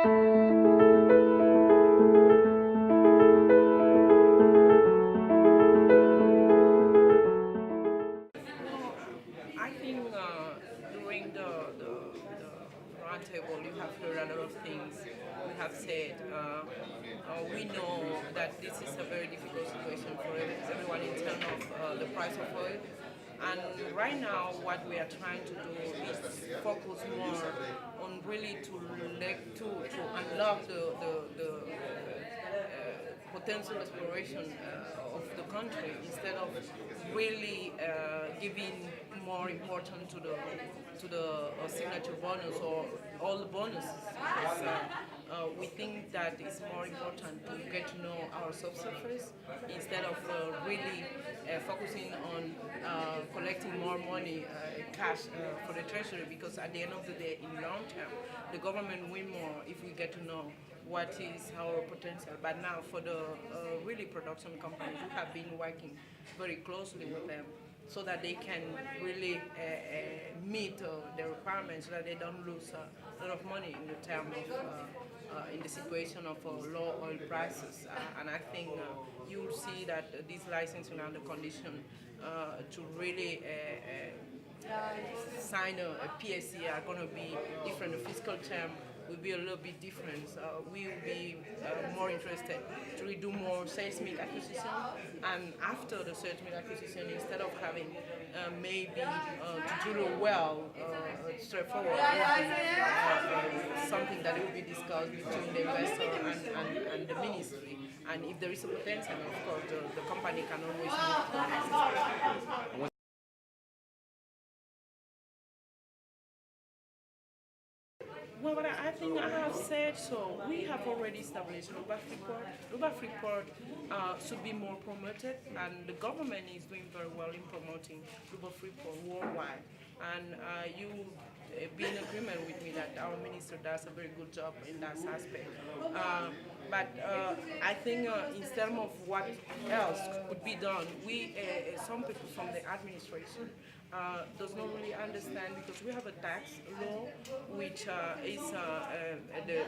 I think during the roundtable, you have heard a lot of things we have said. We know that this is a very difficult situation for everyone in terms of the price of oil. And right now, what we are trying to do is focus more on really to unlock the potential exploration of the country instead of really giving more importance to the signature bonus or all the bonuses. Because, we think that it's more important to get to know our subsurface instead of really focusing on collecting more money, cash for the treasury. Because at the end of the day, in long term, the government win more if we get to know what is our potential. But now for the really production companies, we have been working very closely with them so that they can really meet the requirements so that they don't lose a lot of money in the term of in the situation of low oil prices. And I think you will see that these licensing and the condition to really sign a PSC are going to be different. The fiscal term will be a little bit different. We will be more interested to really do more seismic acquisition, and after the seismic acquisition, instead of having maybe to drill a well straightforward, something that will be discussed between the investor and the ministry. And if there is a potential, of course, the company can always move to the next step. Well, but I think I have said so. We have already established Luba Freeport. Luba Freeport should be more promoted, and the government is doing very well in promoting Luba Freeport worldwide. And you be in agreement with me that our minister does a very good job in that aspect. But I think in terms of what else could be done, we some people from the administration does not really understand, because we have a tax law which is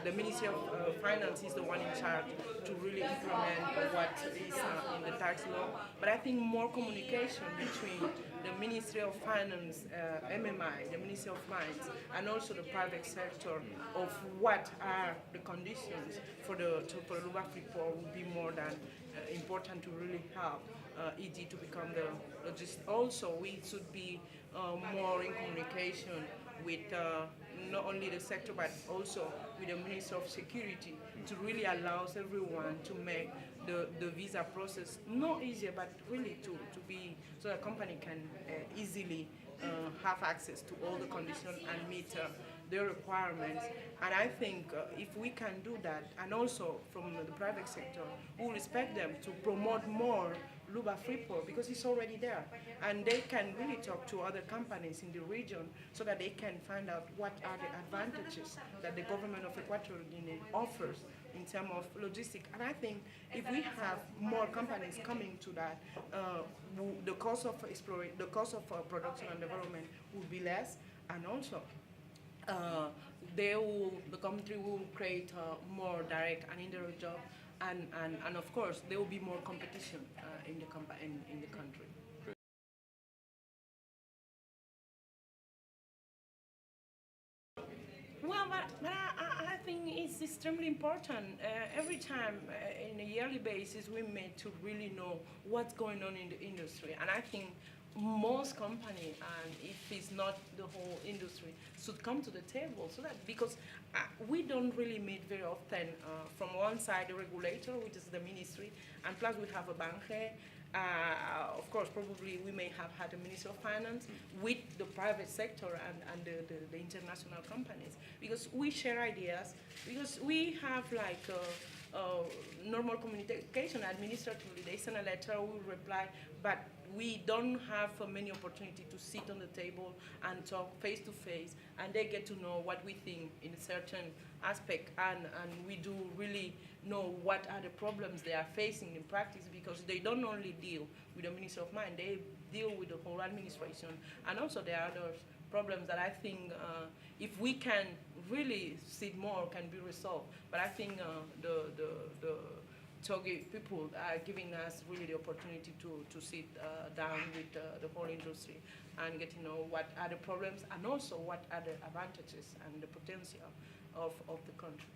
the Ministry of Finance is the one in charge to really implement what is in the tax law. But I think more communication between the Ministry of Finance, MMI, the Ministry of Mines, and also the private sector of what are the conditions for the Luba Freeport would be more than important to really help EG to become the logistic. Also, we should be more in communication with not only the sector but also with the Minister of Security to really allow everyone to make the visa process not easier but really to be so a company can easily have access to all the conditions and meet their requirements. And I think if we can do that, and also from the private sector, we will expect them to promote more Luba Freeport because it's already there. And they can really talk to other companies in the region so that they can find out what are the advantages that the government of Equatorial Guinea offers in terms of logistics. And I think if we have more companies coming to that, the cost of production and development will be less, and also the country will create more direct and indirect jobs, and of course there will be more competition in the country. Well, but I think it's extremely important. Every time, in a yearly basis, we meet to really know what's going on in the industry. And I think most companies, and if it's not the whole industry, should come to the table so that, because we don't really meet very often. From one side, the regulator, which is the ministry, and plus we have a banque. Of course, probably we may have had a Minister of Finance with the private sector and the international companies, because we share ideas, because we have like normal communication administratively. They send a letter, we reply, but we don't have many opportunity to sit on the table and talk face to face, and they get to know what we think in a certain aspect, and we do really know what are the problems they are facing in practice, because they don't only deal with the Minister of Mine, they deal with the whole administration, and also there are other problems that I think if we can really see more can be resolved. But I think the TOGY people are giving us really the opportunity to sit down with the whole industry and get to know what are the problems and also what are the advantages and the potential of the country.